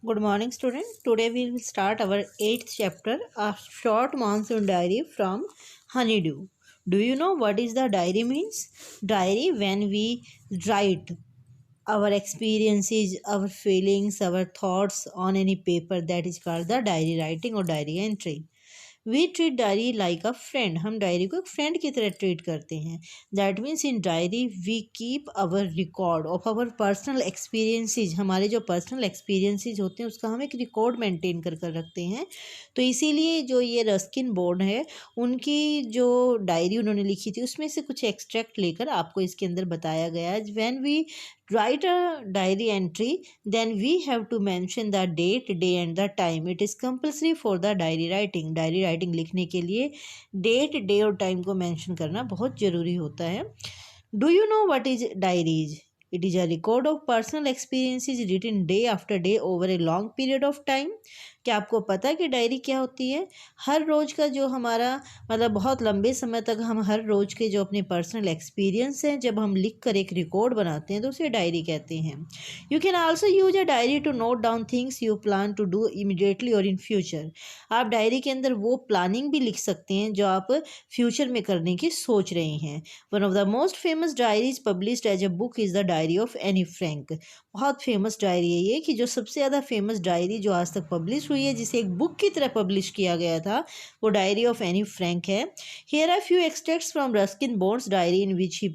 Good morning, student. Today we will start our 8th chapter, a short monsoon diary from Honeydew. Do you know what is the diary means? Diary, when we write our experiences, our feelings, our thoughts on any paper, that is called the diary writing or diary entry. We treat diary like a friend, हम diary को एक friend की तरह treat करते हैं. That means in diary we keep our record of our personal experiences. हमारे जो personal experiences होते हैं उसका हम एक रिकॉर्ड मेंटेन कर रखते हैं. तो इसीलिए जो ये रस्किन बॉर्ड है उनकी जो डायरी उन्होंने लिखी थी उसमें से कुछ एक्सट्रैक्ट लेकर आपको इसके अंदर बताया गया है. When we write a diary entry, then we have to mention the date, day and the time. It is compulsory for the diary writing. Diary writing लिखने के लिए डेट, डे और टाइम को मेंशन करना बहुत ज़रूरी होता है. Do you know what is diaries? It is a record of personal experiences written day after day over a long period of time. क्या आपको पता है कि डायरी क्या होती है? हर रोज़ का जो हमारा मतलब बहुत लंबे समय तक हम हर रोज़ के जो अपने पर्सनल एक्सपीरियंस हैं जब हम लिख कर एक रिकॉर्ड बनाते हैं तो उसे डायरी कहते हैं. You can also use a diary to note down things you plan to do immediately और इन फ्यूचर. आप डायरी के अंदर वो प्लानिंग भी लिख सकते हैं जो आप फ्यूचर में करने की सोच रहे हैं. One of the most famous diaries published as a book is the diary of Anne Frank. बहुत फेमस डायरी है ये कि जो सबसे ज़्यादा फेमस डायरी जो आज तक पब्लिश हुई है जिसे एक बुक की तरह पब्लिश किया गया था वो डायरी ऑफ एनी फ्रैंक है. Here are few extracts from Ruskin Bond's diary in which he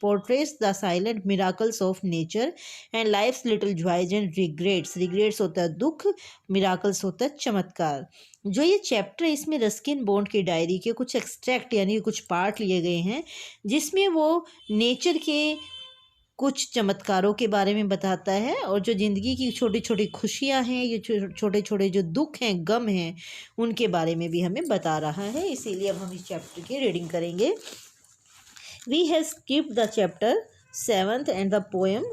portrays the silent miracles of nature and life's little joys and regrets. regrets होता है दुख, miracles होता है चमत्कार. जो ये चैप्टर है इसमें रस्किन बॉन्ड की डायरी के कुछ एक्सट्रैक्ट यानी कुछ पार्ट लिए गए हैं जिसमें वो नेचर के कुछ चमत्कारों के बारे में बताता है और जो ज़िंदगी की छोटी छोटी खुशियाँ हैं, ये छोटे छोटे जो दुख हैं, गम हैं, उनके बारे में भी हमें बता रहा है. इसीलिए अब हम इस चैप्टर की रीडिंग करेंगे. We have skipped the chapter 7th and the poem,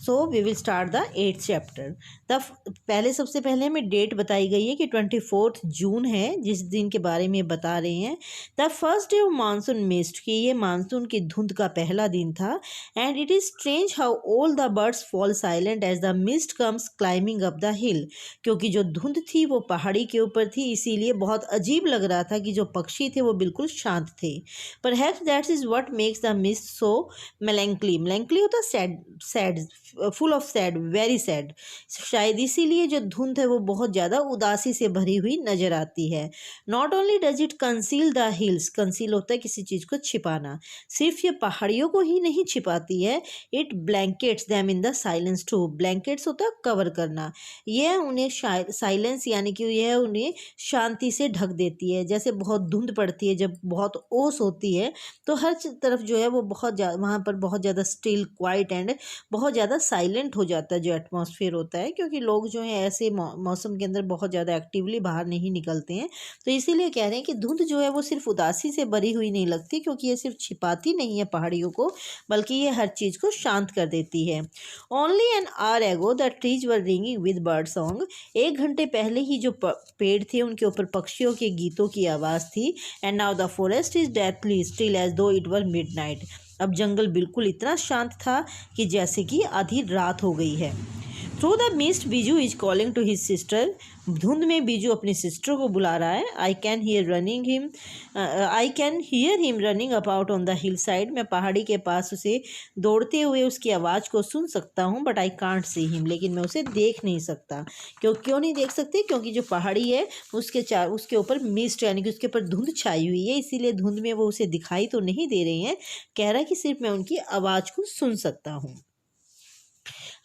so we will start the 8th chapter. पहले सबसे पहले हमें डेट बताई गई है कि 24 जून है जिस दिन के बारे में बता रहे हैं. The first day of monsoon mist, कि ये मानसून की धुंध का पहला दिन था. And it is strange how all the birds fall silent as the mist comes climbing up the hill. क्योंकि जो धुंध थी वो पहाड़ी के ऊपर थी इसीलिए बहुत अजीब लग रहा था कि जो पक्षी थे वो बिल्कुल शांत थे. Perhaps that is what makes the mist so melancholy. Melancholy होता sad, sad, full of sad, very sad. शायद इसीलिए जो धुंध है वो बहुत ज़्यादा उदासी से भरी हुई नजर आती है. Not only does it conceal the hills, conceal होता है किसी चीज़ को छिपाना, सिर्फ ये पहाड़ियों को ही नहीं छिपाती है. It blankets them in the silence too. Blankets होता है कवर करना. यह उन्हें साइलेंस यानी कि यह उन्हें शांति से ढक देती है. जैसे बहुत धुंध पड़ती है, जब बहुत ओस होती है तो हर तरफ जो है वो बहुत वहाँ पर बहुत ज़्यादा स्टिल, क्वाइट एंड बहुत ज़्यादा साइलेंट हो जाता है जो एटमॉस्फेयर होता है. क्योंकि लोग जो हैं ऐसे मौसम के अंदर बहुत ज़्यादा एक्टिवली बाहर नहीं निकलते हैं. तो इसीलिए कह रहे हैं कि धुंध जो है वो सिर्फ उदासी से भरी हुई नहीं लगती, क्योंकि ये सिर्फ छिपाती नहीं है पहाड़ियों को, बल्कि ये हर चीज़ को शांत कर देती है. ओनली एन आवर एगो the trees were ringing with bird song. 1 घंटे पहले ही जो पेड़ थे उनके ऊपर पक्षियों के गीतों की आवाज़ थी. And now the forest is deathly still as though it were midnight. अब जंगल बिल्कुल इतना शांत था कि जैसे कि आधी रात हो गई है. Through the mist Biju is calling to his sister. धुंध में बीजू अपनी सिस्टर को बुला रहा है. I can hear him running about on the hillside. मैं पहाड़ी के पास उसे दौड़ते हुए उसकी आवाज़ को सुन सकता हूँ. But I can't see him, लेकिन मैं उसे देख नहीं सकता. क्यों नहीं देख सकते? क्योंकि जो पहाड़ी है उसके ऊपर मिस्ट यानी कि उसके ऊपर धुंध छाई हुई है, इसीलिए धुंध में वो उसे दिखाई तो नहीं दे रही हैं. कह रहा है कि सिर्फ मैं उनकी आवाज़ को सुन सकता हूँ.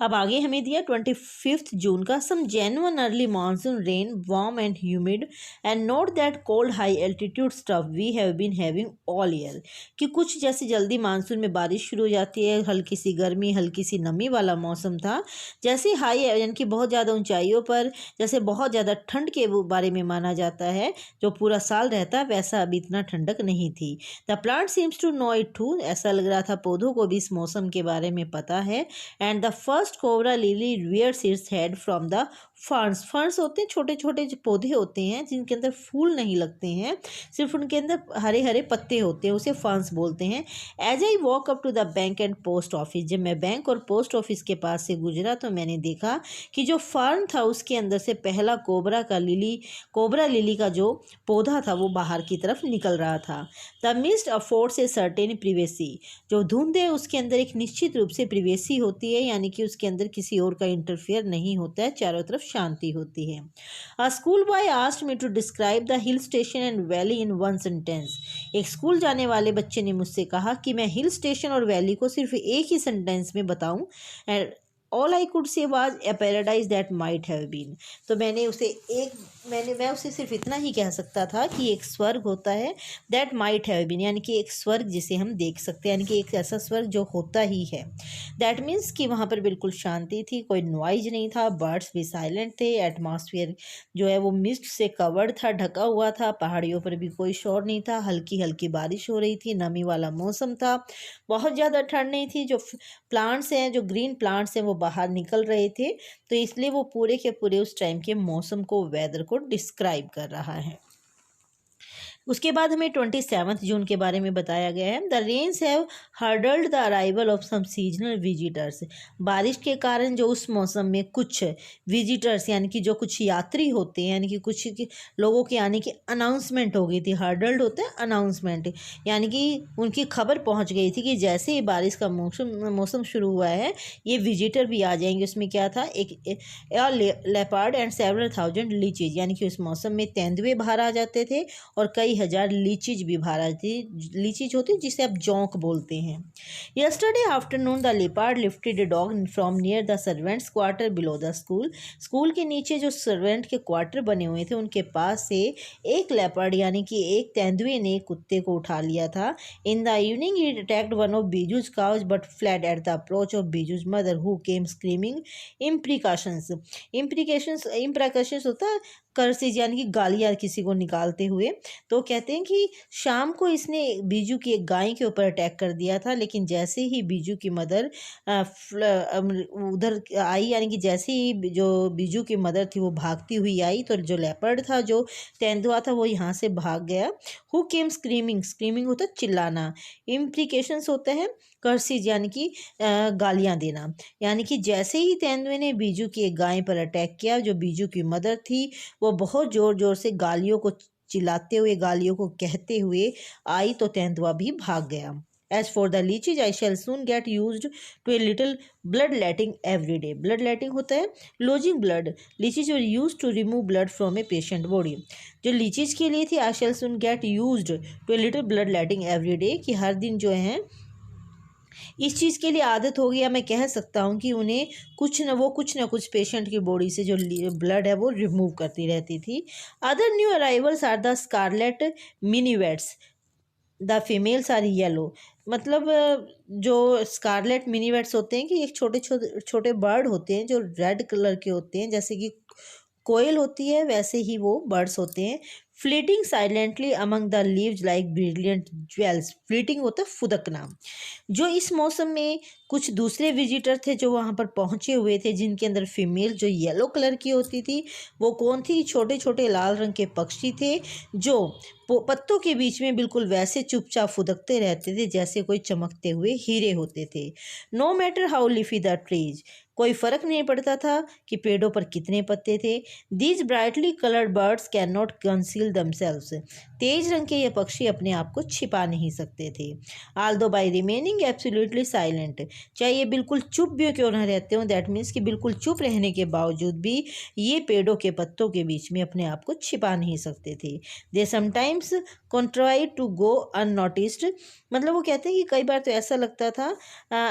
अब आगे हमें दिया 25 जून का. Some genuine early monsoon rain, warm and humid and not that cold high altitude stuff we have been having all year. कि कुछ जैसे जल्दी मानसून में बारिश शुरू हो जाती है, हल्की सी गर्मी, हल्की सी नमी वाला मौसम था. जैसे हाई यानी कि बहुत ज़्यादा ऊंचाइयों पर जैसे बहुत ज़्यादा ठंड के बारे में माना जाता है जो पूरा साल रहता है, वैसा अभी इतना ठंडक नहीं थी. The plant seems to know it too. ऐसा लग रहा था पौधों को भी इस मौसम के बारे में पता है. And the first cobra lily rears its head from the ferns, ferns होते हैं छोटे छोटे जो पौधे होते हैं जिनके अंदर फूल नहीं लगते हैं, सिर्फ उनके अंदर हरे हरे पत्ते होते हैं, उसे फर्न्स बोलते हैं। As I walk up to the bank and post office, जब मैं बैंक और पोस्ट ऑफिस के पास से गुजरा तो मैंने देखा कि जो फर्न था उसके अंदर से पहला कोबरा लिली का जो पौधा था वो बाहर की तरफ निकल रहा था। The mist affords a certain privacy, जो धुंध है उसके अंदर एक निश्चित रूप से प्रिवेसी होती है, यानी कि उसके अंदर किसी और का इंटरफेयर नहीं होता है, चारों तरफ शांति होती है। A school boy asked me to describe the hill station and valley in one sentence, एक स्कूल जाने वाले बच्चे ने मुझसे कहा कि मैं हिल स्टेशन और वैली को सिर्फ एक ही सेंटेंस में बताऊं। And all I could say was a paradise that might have been, तो मैं उसे सिर्फ इतना ही कह सकता था कि एक स्वर्ग होता है, दैट माइट हैव बीन, यानी कि एक स्वर्ग जिसे हम देख सकते हैं, यानी कि एक ऐसा स्वर्ग जो होता ही है। दैट मीन्स कि वहाँ पर बिल्कुल शांति थी, कोई नॉइज नहीं था, बर्ड्स भी साइलेंट थे, एटमॉस्फेयर जो है वो मिस्ट से कवर्ड था, ढका हुआ था, पहाड़ियों पर भी कोई शोर नहीं था, हल्की हल्की बारिश हो रही थी, नमी वाला मौसम था, बहुत ज़्यादा ठंड नहीं थी, जो प्लांट्स हैं, जो ग्रीन प्लांट्स हैं वो बाहर निकल रहे थे, तो इसलिए वो पूरे के पूरे उस टाइम के मौसम को, वेदर को डिस्क्राइब कर रहा है। उसके बाद हमें 27 जून के बारे में बताया गया है। The rains have hurdled the arrival of some seasonal visitors, बारिश के कारण जो उस मौसम में कुछ विजिटर्स यानी कि जो कुछ यात्री होते हैं, यानी कि कुछ लोगों के आने की अनाउंसमेंट हो गई थी। हर्डल्ड होता है अनाउंसमेंट, यानी कि उनकी खबर पहुंच गई थी कि जैसे ही बारिश का मौसम शुरू हुआ है ये विजिटर भी आ जाएंगे। उसमें क्या था, एक लेपर्ड एंड सेवरल थाउजेंड लीचीज, यानी कि उस मौसम में तेंदुए बाहर आ जाते थे और कई हजार लीचीज भी बाहर आती, लीचीज होती जिसे आप जौंक बोलते हैं। Yesterday afternoon the leopard lifted a dog from near the servants quarter below the school, school के नीचे जो सर्वेंट के क्वार्टर बने हुए थे उनके पास से एक लेपर्ड यानी कि एक तेंदुए ने कुत्ते को उठा लिया था। In the evening he attacked one of Bijju's cows but fled at the approach of Bijju's mother who came screaming imprecations, imprecations होता है कर्सेज, यानी कि गालियाँ किसी को निकालते हुए। तो कहते हैं कि शाम को इसने बीजू की एक गाय के ऊपर अटैक कर दिया था, लेकिन जैसे ही बीजू की मदर उधर आई, यानी कि जैसे ही जो बीजू की मदर थी वो भागती हुई आई, तो जो लेपर्ड था, जो तेंदुआ था, वो यहाँ से भाग गया। हु केम स्क्रीमिंग, स्क्रीमिंग होता है चिल्लाना, इम्प्लीकेशंस होते हैं कर्सिज यानी कि गालियाँ देना, यानी कि जैसे ही तेंदुए ने बीजू की एक गाय पर अटैक किया, जो बीजू की मदर थी वो बहुत ज़ोर ज़ोर से गालियों को चिल्लाते हुए, गालियों को कहते हुए आई, तो तेंदुआ भी भाग गया। As for the leeches, I shall soon get used to a little bloodletting every day. Bloodletting होता है losing blood. Leeches were used to remove blood from a patient body. जो लीचीज के लिए थी, I shall soon get used to a little bloodletting every day, कि हर दिन जो है इस चीज़ के लिए आदत हो गया, मैं कह सकता हूँ कि उन्हें कुछ न कुछ पेशेंट की बॉडी से जो ब्लड है वो रिमूव करती रहती थी। Other new arrivals are the scarlet minivets, the females are yellow, मतलब जो स्कारलेट मिनीवेट्स होते हैं कि एक छोटे बर्ड होते हैं जो रेड कलर के होते हैं, जैसे कि कोयल होती है वैसे ही वो बर्ड्स होते हैं। Fleeting silently among the leaves like brilliant jewels, fleeting होता है फुदकना। जो इस मौसम में कुछ दूसरे विजिटर थे जो वहाँ पर पहुँचे हुए थे, जिनके अंदर फीमेल जो येलो कलर की होती थी, वो कौन थी, छोटे छोटे लाल रंग के पक्षी थे जो पत्तों के बीच में बिल्कुल वैसे चुपचाप फुदकते रहते थे जैसे कोई चमकते हुए हीरे होते थे। No matter how leafy the trees, कोई फर्क नहीं पड़ता था कि पेड़ों पर कितने पत्ते थे। These brightly coloured birds can not conceal themselves, तेज रंग के ये पक्षी अपने आप को छिपा नहीं सकते थे। Although by remaining absolutely silent, चाहे ये बिल्कुल चुप भी क्यों न रहते हो, दैट मीन्स कि बिल्कुल चुप रहने के बावजूद भी ये पेड़ों के पत्तों के बीच में अपने आप को छिपा नहीं सकते थे। They sometimes contrive to go unnoticed, मतलब वो कहते हैं कि कई बार तो ऐसा लगता था।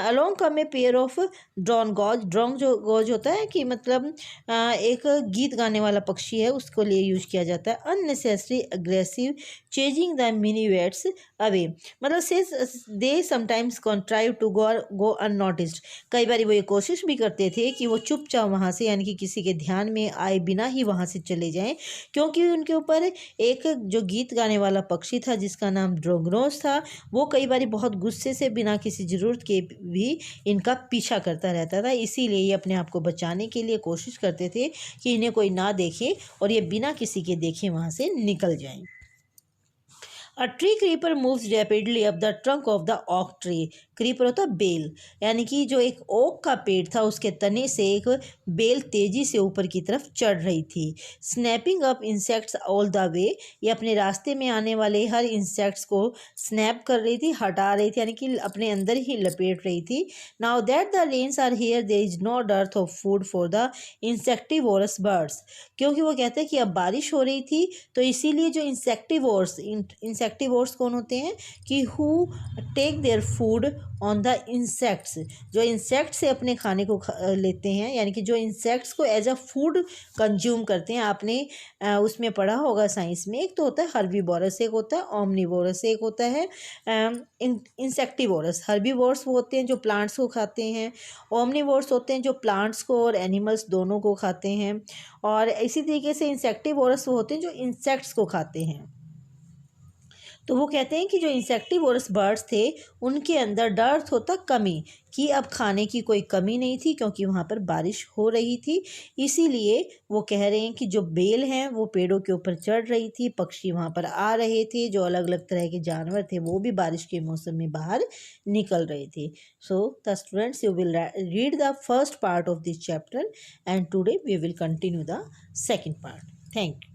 Along come a pair of drongos, ड्रॉन जो गॉज होता है कि मतलब एक गीत गाने वाला पक्षी है, उसको लिए यूज किया जाता है। Unnecessary aggressive chasing the minivets away, मतलब से they sometimes contrive to go unnoticed, कई बार वो ये कोशिश भी करते थे कि वो चुपचाप वहाँ से, यानी कि किसी के ध्यान में आए बिना ही वहाँ से चले जाएं, क्योंकि उनके ऊपर एक जो गीत गाने वाला पक्षी था जिसका नाम ड्रोग्रोस था, वो कई बार बहुत गुस्से से बिना किसी ज़रूरत के भी इनका पीछा करता रहता था। इसीलिए ये अपने आप को बचाने के लिए कोशिश करते थे कि इन्हें कोई ना देखे और ये बिना किसी के देखे वहाँ से निकल जाएं। A tree creeper moves rapidly up the trunk of the oak tree. Creeper होता बेल, यानी कि जो एक ओक का पेड़ था उसके तने से एक बेल तेजी से ऊपर की तरफ चढ़ रही थी। Snapping up insects all the way, ये अपने रास्ते में आने वाले हर इंसेक्ट्स को स्नैप कर रही थी, हटा रही थी, यानी कि अपने अंदर ही लपेट रही थी। Now that the rains are here there is no dearth of food for the insectivorous birds. क्योंकि वो कहते हैं कि अब बारिश हो रही थी तो इसीलिए जो इंसेक्टिवोर्स कौन होते हैं कि who take their food on the insects, जो इंसेक्ट से अपने खाने को लेते हैं, यानी कि जो इंसेक्ट्स को एज अ फूड कंज्यूम करते हैं। आपने उसमें पढ़ा होगा साइंस में, एक तो होता है हर्बीवोरस, एक होता है ओमनीवोरस, एक होता है इंसेक्टिवोरस। हर्बीवोरस वो होते हैं जो प्लांट्स को खाते हैं, ओमनीवोरस होते हैं जो प्लांट्स को और एनिमल्स दोनों को खाते हैं, और इसी तरीके से इंसेक्टिवोरस वो होते हैं जो इंसेक्ट्स को खाते हैं। तो वो कहते हैं कि जो इंसेक्टिवोरस बर्ड्स थे उनके अंदर डर्थ होता कमी, कि अब खाने की कोई कमी नहीं थी क्योंकि वहाँ पर बारिश हो रही थी। इसीलिए वो कह रहे हैं कि जो बेल हैं वो पेड़ों के ऊपर चढ़ रही थी, पक्षी वहाँ पर आ रहे थे, जो अलग अलग तरह के जानवर थे वो भी बारिश के मौसम में बाहर निकल रहे थे। So the students, you will read the first part of this chapter and today we will continue the second part. Thank you.